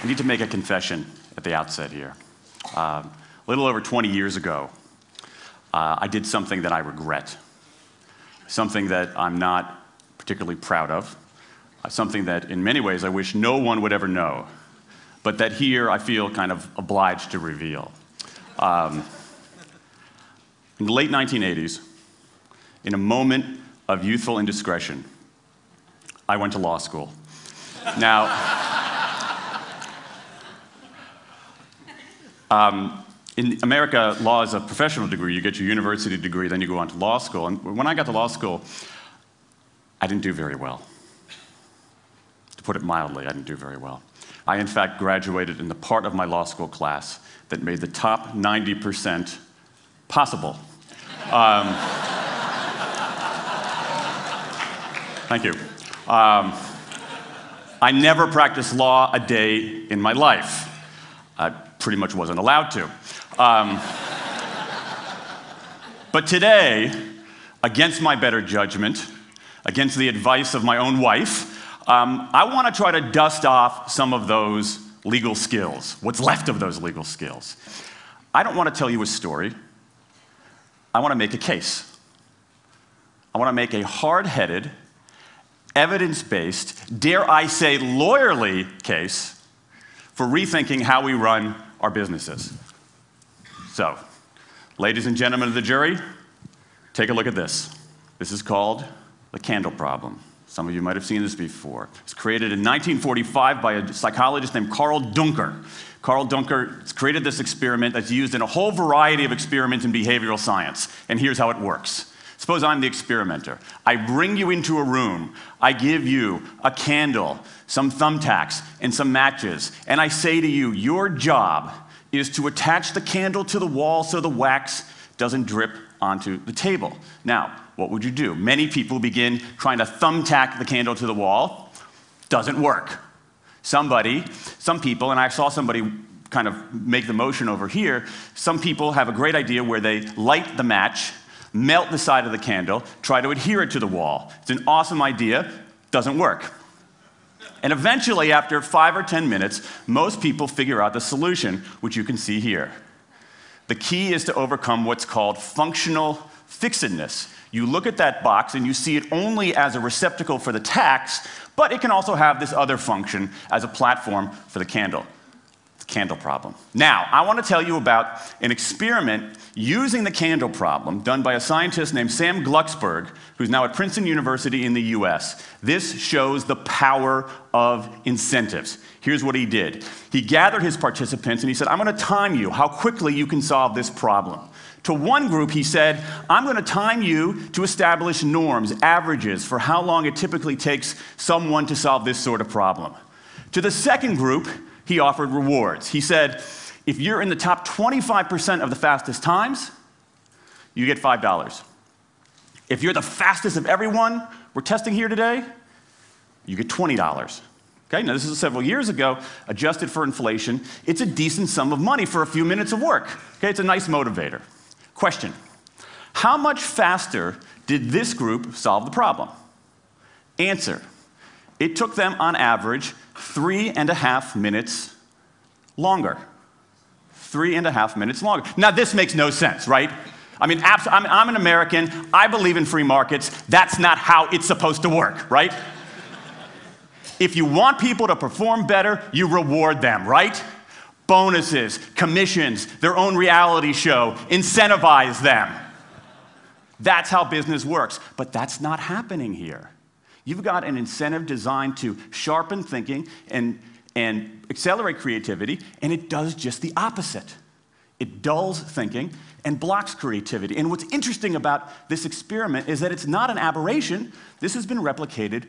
I need to make a confession at the outset here. A little over 20 years ago, I did something that I regret, something that I'm not particularly proud of, something that in many ways I wish no one would ever know, but that here I feel kind of obliged to reveal. In the late 1980s, in a moment of youthful indiscretion, I went to law school. Now, in America, law is a professional degree. You get your university degree, then you go on to law school. And when I got to law school, I didn't do very well. To put it mildly, I didn't do very well. I, in fact, graduated in the part of my law school class that made the top 90% possible. Thank you. I never practiced law a day in my life. I pretty much wasn't allowed to. But today, against my better judgment, against the advice of my own wife, I want to try to dust off some of those legal skills, what's left of those legal skills. I don't want to tell you a story. I want to make a case. I want to make a hard-headed, evidence-based, dare I say lawyerly case for rethinking how we run our businesses. So, ladies and gentlemen of the jury, take a look at this. This is called the candle problem. Some of you might have seen this before. It was created in 1945 by a psychologist named Carl Duncker. Carl Duncker created this experiment that's used in a whole variety of experiments in behavioral science. And here's how it works. Suppose I'm the experimenter. I bring you into a room. I give you a candle, some thumbtacks, and some matches. And I say to you, your job is to attach the candle to the wall so the wax doesn't drip onto the table. Now, what would you do? Many people begin trying to thumbtack the candle to the wall. Doesn't work. Some people, and I saw somebody kind of make the motion over here, some people have a great idea where they light the match, melt the side of the candle, try to adhere it to the wall. It's an awesome idea, doesn't work. And eventually, after 5 or 10 minutes, most people figure out the solution, which you can see here. The key is to overcome what's called functional fixedness. You look at that box and you see it only as a receptacle for the tacks, but it can also have this other function as a platform for the candle. The candle problem. Now, I want to tell you about an experiment using the candle problem done by a scientist named Sam Glucksberg, who's now at Princeton University in the US. This shows the power of incentives. Here's what he did. He gathered his participants and he said, I'm going to time you how quickly you can solve this problem. To one group, he said, I'm going to time you to establish norms, averages, for how long it typically takes someone to solve this sort of problem. To the second group, he offered rewards. He said, if you're in the top 25% of the fastest times, you get $5. If you're the fastest of everyone we're testing here today, you get $20. Okay, now this is several years ago, adjusted for inflation. It's a decent sum of money for a few minutes of work. Okay, it's a nice motivator. Question, how much faster did this group solve the problem? Answer, it took them on average 3.5 minutes longer. 3.5 minutes longer. Now this makes no sense, right? I mean, I'm an American, I believe in free markets, that's not how it's supposed to work, right? If you want people to perform better, you reward them, right? Bonuses, commissions, their own reality show, incentivize them. That's how business works, but that's not happening here. You've got an incentive designed to sharpen thinking and accelerate creativity, and it does just the opposite. It dulls thinking and blocks creativity. And what's interesting about this experiment is that it's not an aberration. This has been replicated